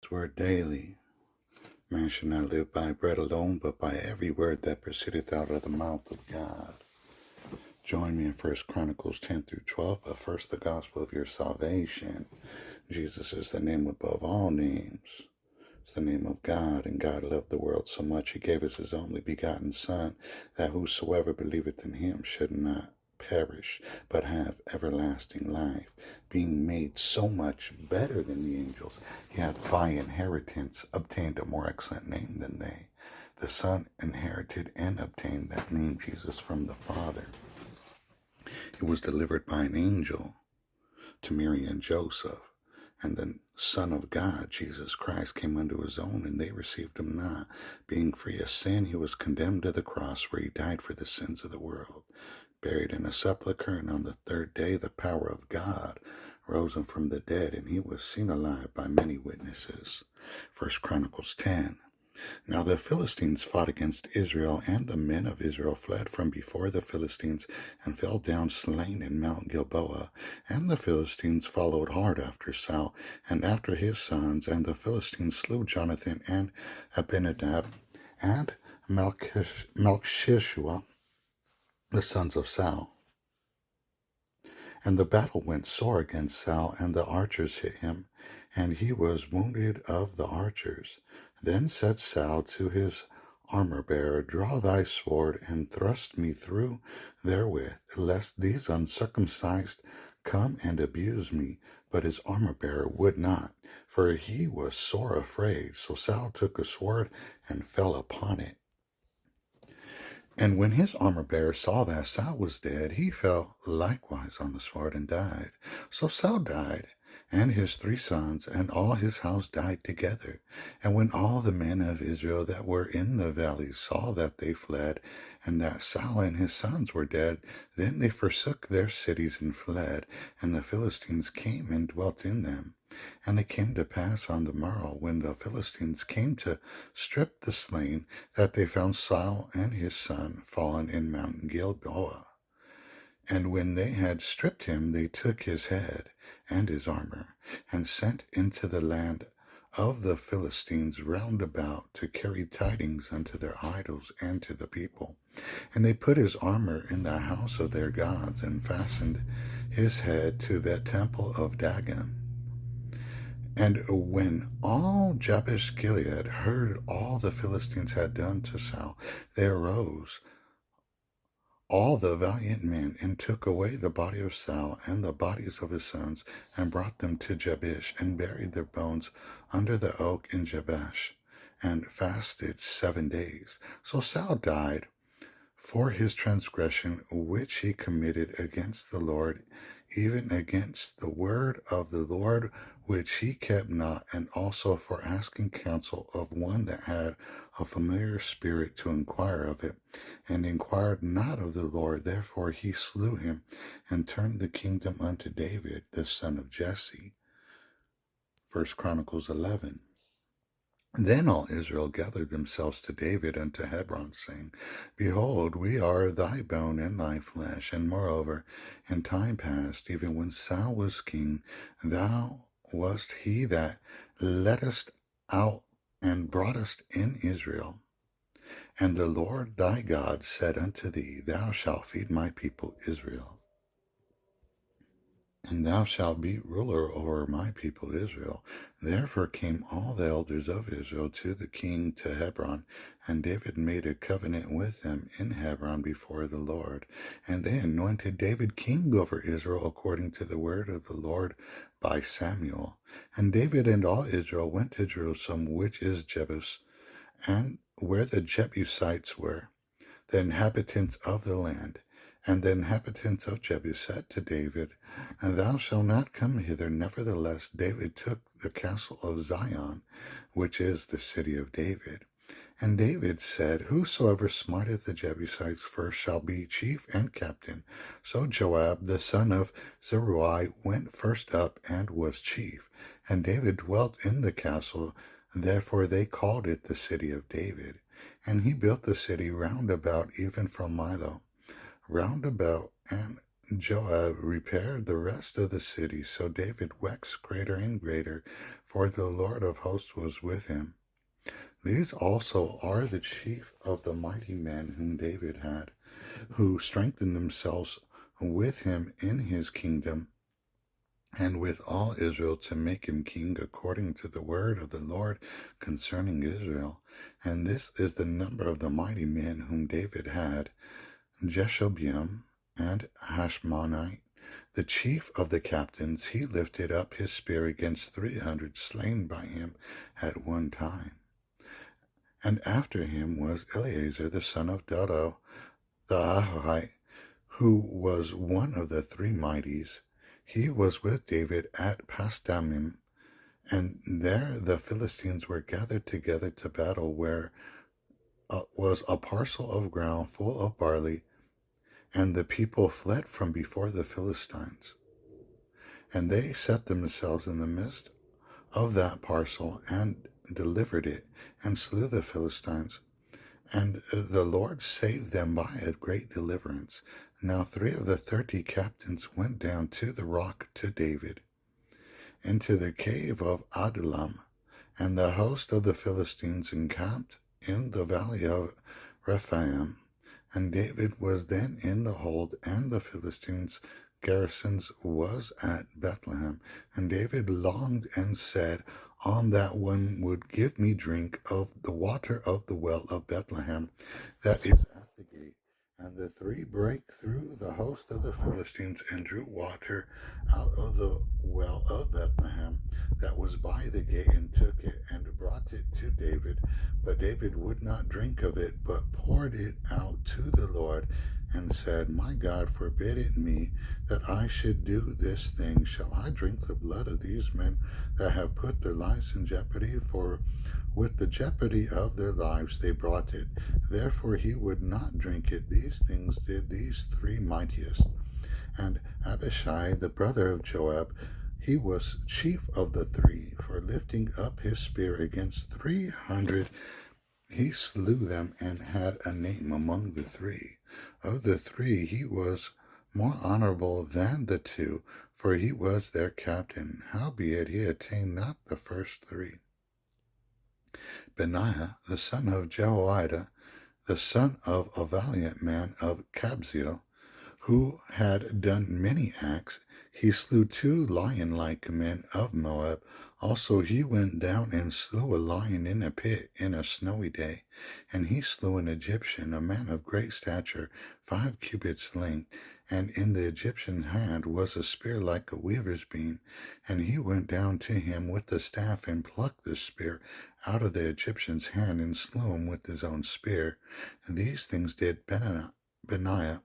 God's word daily. Man should not live by bread alone, but by every word that proceedeth out of the mouth of God. Join me in 1Chronicles 10 through 12, but first the gospel of your salvation. Jesus is the name above all names. It's the name of God, and God loved the world so much he gave us his only begotten Son, that whosoever believeth in him should not perish, but have everlasting life. Being made so much better than the angels, he hath by inheritance obtained a more excellent name than they. The Son inherited and obtained that name, Jesus, from the Father. He was delivered by an angel to Mary and Joseph. And the Son of God, Jesus Christ, came unto his own, and they received him not. Being free of sin, he was condemned to the cross, where he died for the sins of the world. Buried in a sepulchre, and on the third day the power of God rose him from the dead, and he was seen alive by many witnesses. 1Chronicles 10. Now the Philistines fought against Israel, and the men of Israel fled from before the Philistines, and fell down slain in Mount Gilboa. And the Philistines followed hard after Saul, and after his sons, and the Philistines slew Jonathan, and Abinadab, and Melchishua, the sons of Saul. And the battle went sore against Saul, and the archers hit him, and he was wounded of the archers. Then said Saul to his armor-bearer, Draw thy sword, and thrust me through therewith, lest these uncircumcised come and abuse me. But his armor-bearer would not, for he was sore afraid. So Saul took a sword and fell upon it. And when his armor-bearer saw that Saul was dead, he fell likewise on the sword and died. So Saul died, and his 3 sons, and all his house died together. And when all the men of Israel that were in the valley saw that they fled, and that Saul and his sons were dead, then they forsook their cities and fled, and the Philistines came and dwelt in them. And it came to pass on the morrow, when the Philistines came to strip the slain, that they found Saul and his son fallen in Mount Gilboa. And when they had stripped him, they took his head and his armor, and sent into the land of the Philistines round about to carry tidings unto their idols and to the people. And they put his armor in the house of their gods, and fastened his head to the temple of Dagon. And when all Jabesh Gilead heard all the Philistines had done to Saul, they arose, all the valiant men, and took away the body of Saul and the bodies of his sons, and brought them to Jabesh, and buried their bones under the oak in Jabesh, and fasted 7 days. So Saul died for his transgression which he committed against the Lord, even against the word of the Lord which he kept not, and also for asking counsel of one that had a familiar spirit to inquire of it, and inquired not of the Lord. Therefore he slew him, and turned the kingdom unto David, the son of Jesse. 1Chronicles 11. Then all Israel gathered themselves to David unto Hebron, saying, Behold, we are thy bone and thy flesh. And moreover, in time past, even when Saul was king, thou wast he that leddest out and broughtest in Israel. And the Lord thy God said unto thee, Thou shalt feed my people Israel, and thou shalt be ruler over my people Israel. Therefore came all the elders of Israel to the king to Hebron, and David made a covenant with them in Hebron before the Lord. And they anointed David king over Israel according to the word of the Lord by Samuel. And David and all Israel went to Jerusalem, which is Jebus, and where the Jebusites were, the inhabitants of the land. And the inhabitants of Jebus said to David, And thou shalt not come hither. Nevertheless, David took the castle of Zion, which is the city of David. And David said, Whosoever smiteth the Jebusites first shall be chief and captain. So Joab, the son of Zeruiah, went first up and was chief. And David dwelt in the castle. Therefore they called it the city of David. And he built the city round about, even from Milo round about, and Joab repaired the rest of the city, so David waxed greater and greater, for the Lord of hosts was with him. These also are the chief of the mighty men whom David had, who strengthened themselves with him in his kingdom, and with all Israel, to make him king according to the word of the Lord concerning Israel. And this is the number of the mighty men whom David had: Jeshobeam and Hashmonite, the chief of the captains. He lifted up his spear against 300 slain by him at one time. And after him was Eleazar the son of Dodo, the Ahahite, who was one of the three mighties. He was with David at Pasdamim, and there the Philistines were gathered together to battle, where was a parcel of ground full of barley, and the people fled from before the Philistines. And they set themselves in the midst of that parcel, and delivered it, and slew the Philistines. And the Lord saved them by a great deliverance. Now 3 of the 30 captains went down to the rock to David, into the cave of Adullam, and the host of the Philistines encamped in the valley of Rephaim. And David was then in the hold, and the Philistines' garrisons was at Bethlehem. And David longed and said, on that one would give me drink of the water of the well of Bethlehem that is at the gate. And the 3 brake through the host of the Philistines, and drew water out of the well of Bethlehem that was by the gate, and took it, and brought it to David. But David would not drink of it, but poured it out to the Lord, and said, my God forbid it me, that I should do this thing. Shall I drink the blood of these men that have put their lives in jeopardy? For with the jeopardy of their lives they brought it. Therefore he would not drink it. These things did these 3 mightiest. And Abishai, the brother of Joab, he was chief of the 3, for lifting up his spear against 300, he slew them, and had a name among the 3. Of the 3 he was more honorable than the 2, for he was their captain. Howbeit he attained not the first 3. Benaiah, the son of Jehoiada, the son of a valiant man of Kabzeel, who had done many acts, he slew 2 lion-like men of Moab. Also he went down and slew a lion in a pit in a snowy day. And he slew an Egyptian, a man of great stature, 5 cubits length. And in the Egyptian's hand was a spear like a weaver's beam. And he went down to him with the staff, and plucked the spear out of the Egyptian's hand, and slew him with his own spear. And these things did Benaiah,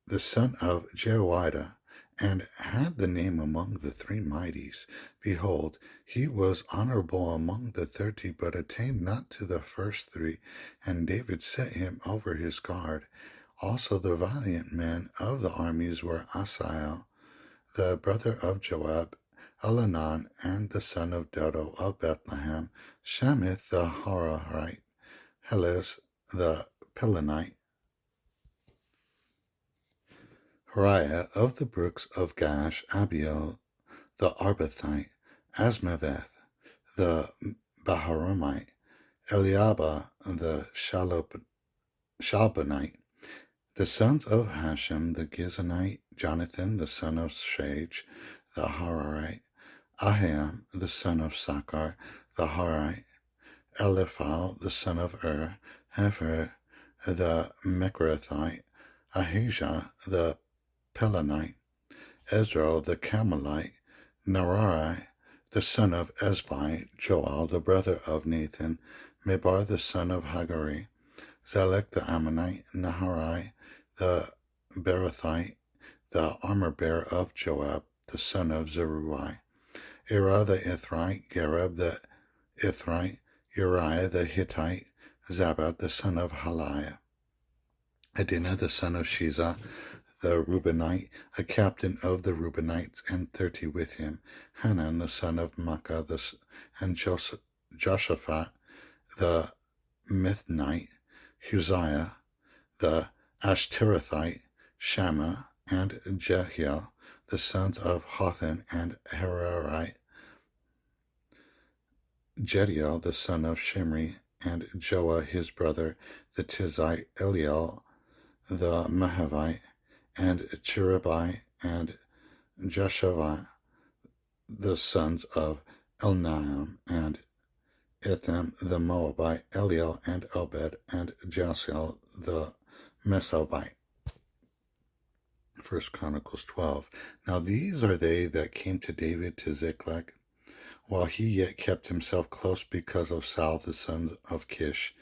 the son of Jehoiada, and had the name among the 3 mighties. Behold, he was honorable among the 30, but attained not to the first 3. And David set him over his guard. Also the valiant men of the armies were Asahel, the brother of Joab, Elhanan, and the son of Dodo of Bethlehem, Shemith the Harahite, Helez the Pelonite, Hariah of the brooks of Gash, Abiel the Arbathite, Asmaveth the Baharumite, Eliabah the Shalbonite, the sons of Hashem the Gizonite, Jonathan the son of Shage the Hararite, Ahiam the son of Sakar the Harite, Eliphal the son of Hefer the Mechrathite, Ahijah the Pelonite, Ezra the Carmelite, Naarai the son of Ezbai, Joel the brother of Nathan, Mebar the son of Hagari, Zelek the Ammonite, Naharai the Berothite, the armor-bearer of Joab, the son of Zeruiah, Ira the Ithrite, Gareb the Ithrite, Uriah the Hittite, Zabad the son of Haliah, Adinah the son of Shiza, the Reubenite, a captain of the Reubenites, and 30 with him, Hanan the son of Makkah, and Joshaphat the Mithnite, Uzziah the Ashterothite, Shammah, and Jehiel, the sons of Hotham and Hararite, Jediel, the son of Shimri, and Joah his brother, the Tizite, Eliel, the Mahavite, and Cherubai, and Joshavah, the sons of Elnaam, and Itham the Moabite, Eliel and Obed, and Jasiel the Mesobite. 1 Chronicles 12. Now these are they that came to David to Ziklag, while he yet kept himself close because of Saul the son of Kish.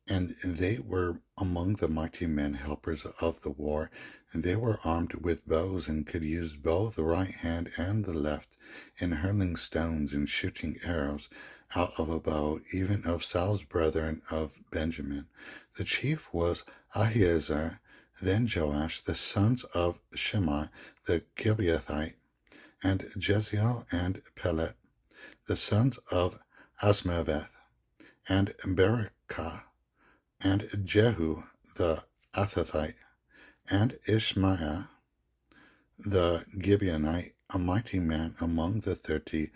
And they were among the mighty men, helpers of the war, and they were armed with bows, and could use both the right hand and the left, in hurling stones and shooting arrows out of a bow, even of Saul's brethren of Benjamin. The chief was Ahiezer, then Joash, the sons of Shimei the Gibeathite, and Jeziel and Pelet, the sons of Asmaveth, and Berekah, and Jehu the Athathite, and Ishmaiah the Gibeonite, a mighty man among the 30,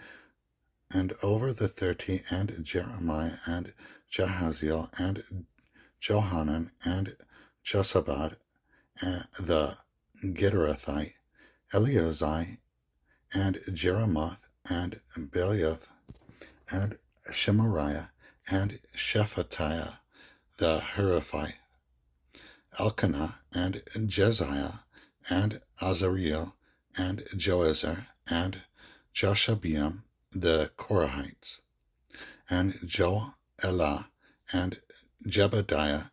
and over the 30, and Jeremiah, and Jahaziel, and Johanan, and Josabad, and the Gederathite, Eleazai, and Jeremoth, and Beliath, and Shemariah, and Shephatiah the Heraphite, Elkanah, and Jeziah, and Azariel, and Joezer, and Joshabeam the Korahites, and Joelah, and Zebadiah,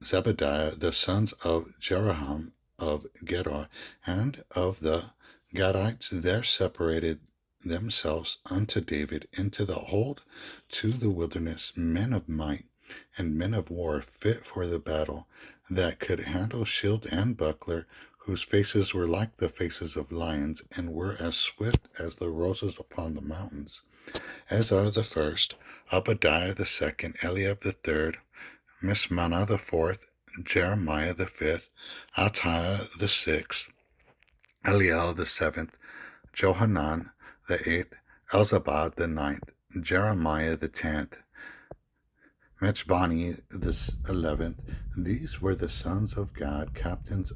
the sons of Jeroham of Gedor, and of the Gadites there separated themselves unto David into the hold to the wilderness, men of might, and men of war fit for the battle, that could handle shield and buckler, whose faces were like the faces of lions, and were as swift as the roses upon the mountains. As are the first, Obadiah the second, Eliab the third, Mismanah the fourth, Jeremiah the fifth, Attiah the sixth, Eliel the seventh, Johanan the eighth, Elzabad the ninth, Jeremiah the 10th, Mechbani the 11th. These were the sons of God, captains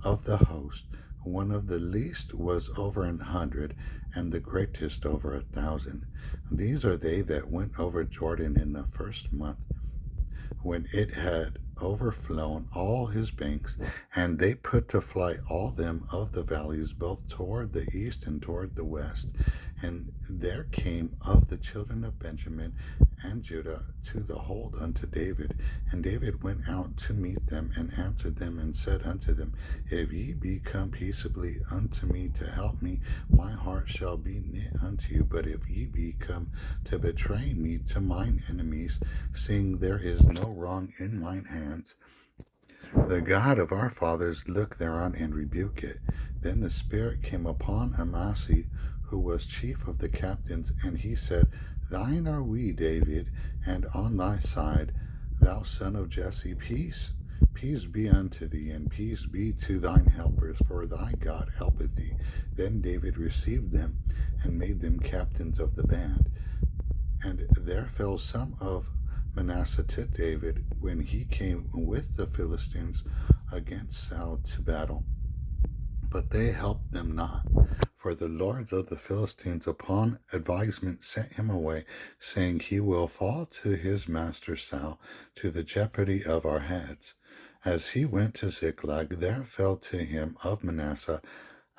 of the host. One of the least was over 100, and the greatest over 1,000. These are they that went over Jordan in the first month, when it had overflown all his banks, and they put to flight all them of the valleys, both toward the east and toward the west. And there came of the children of Benjamin and Judah to the hold unto David. And David went out to meet them, and answered them, and said unto them, If ye be come peaceably unto me to help me, my heart shall be knit unto you. But if ye be come to betray me to mine enemies, seeing there is no wrong in mine hands, the God of our fathers look thereon and rebuke it. Then the Spirit came upon Amasai, who was chief of the captains, and he said, Thine are we, David, and on thy side, thou son of Jesse, peace. Peace be unto thee, and peace be to thine helpers, for thy God helpeth thee. Then David received them, and made them captains of the band. And there fell some of Manasseh to David when he came with the Philistines against Saul to battle. But they helped them not, for the lords of the Philistines upon advisement sent him away, saying, He will fall to his master Saul, to the jeopardy of our heads. As he went to Ziklag, there fell to him of Manasseh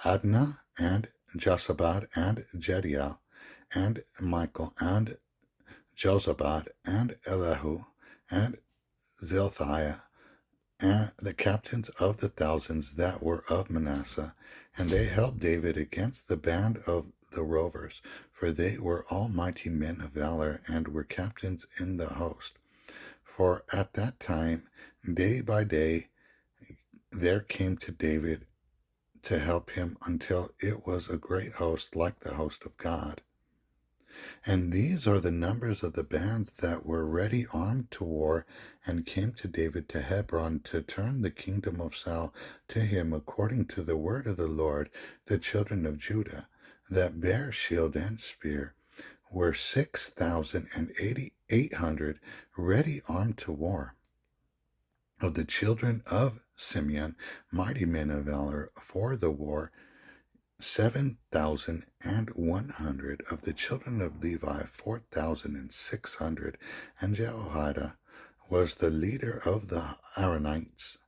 Adnah, and Josabad, and Jediel, and Michael, and Josabad, and Elihu, and Zilthiah, and the captains of the thousands that were of Manasseh. And they helped David against the band of the rovers, for they were all mighty men of valor, and were captains in the host. For at that time, day by day, there came to David to help him, until it was a great host like the host of God. And these are the numbers of the bands that were ready armed to war, and came to David to Hebron to turn the kingdom of Saul to him according to the word of the Lord. The children of Judah that bear shield and spear were 6,800 ready armed to war. Of the children of Simeon, mighty men of valor for the war, 7,100. Of the children of Levi, 4,600. And Jehoiada was the leader of the Aaronites,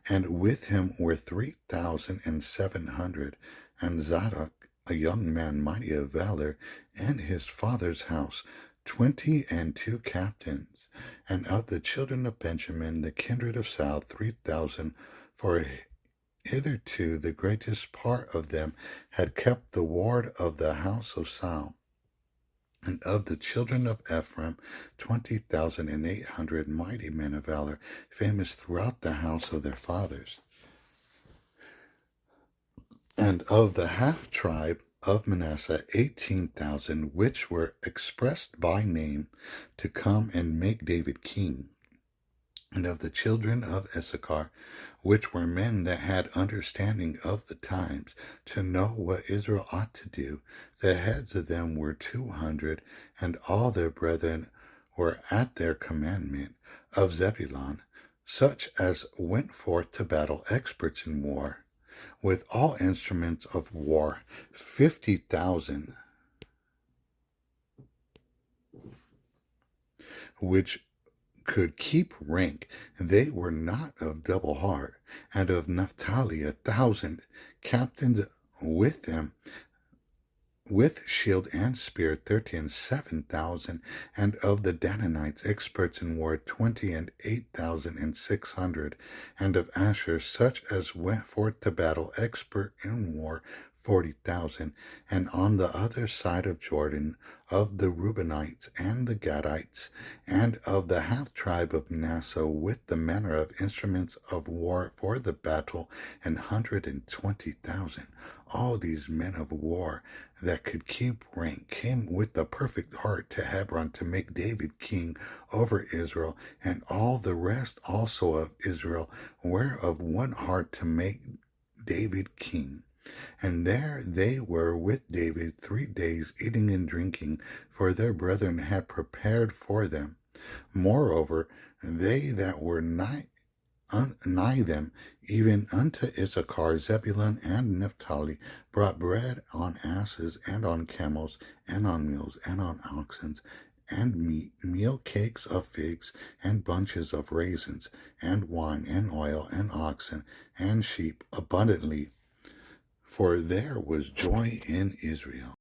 and with him were 3,700. And Zadok, a young man mighty of valor, in his father's house, 22 captains. And of the children of Benjamin, the kindred of Saul, 3,000. For hitherto the greatest part of them had kept the ward of the house of Saul. And of the children of Ephraim, 20,800 mighty men of valor, famous throughout the house of their fathers. And of the half tribe of Manasseh, 18,000, which were expressed by name to come and make David king. And of the children of Issachar, which were men that had understanding of the times, to know what Israel ought to do, the heads of them were 200, and all their brethren were at their commandment. Of Zebulun, such as went forth to battle, experts in war, with all instruments of war, 50,000, which could keep rank. They were not of double heart. And of Naphtali, 1,000 captains with them, with shield and spear, 7,000. And of the Danites, experts in war, 28,600. And of Asher, such as went forth to battle, expert in war, 40,000. And on the other side of Jordan, of the Reubenites and the Gadites, and of the half tribe of Manasseh, with the manner of instruments of war for the battle, 120,000. All these men of war that could keep rank came with the perfect heart to Hebron to make David king over Israel, and all the rest also of Israel were of one heart to make David king. And there they were with David 3 days, eating and drinking, for their brethren had prepared for them. Moreover, they that were nigh them, even unto Issachar, Zebulun, and Naphtali, brought bread on asses, and on camels, and on mules, and on oxen, and meat, meal cakes of figs, and bunches of raisins, and wine, and oil, and oxen, and sheep abundantly, for there was joy in Israel.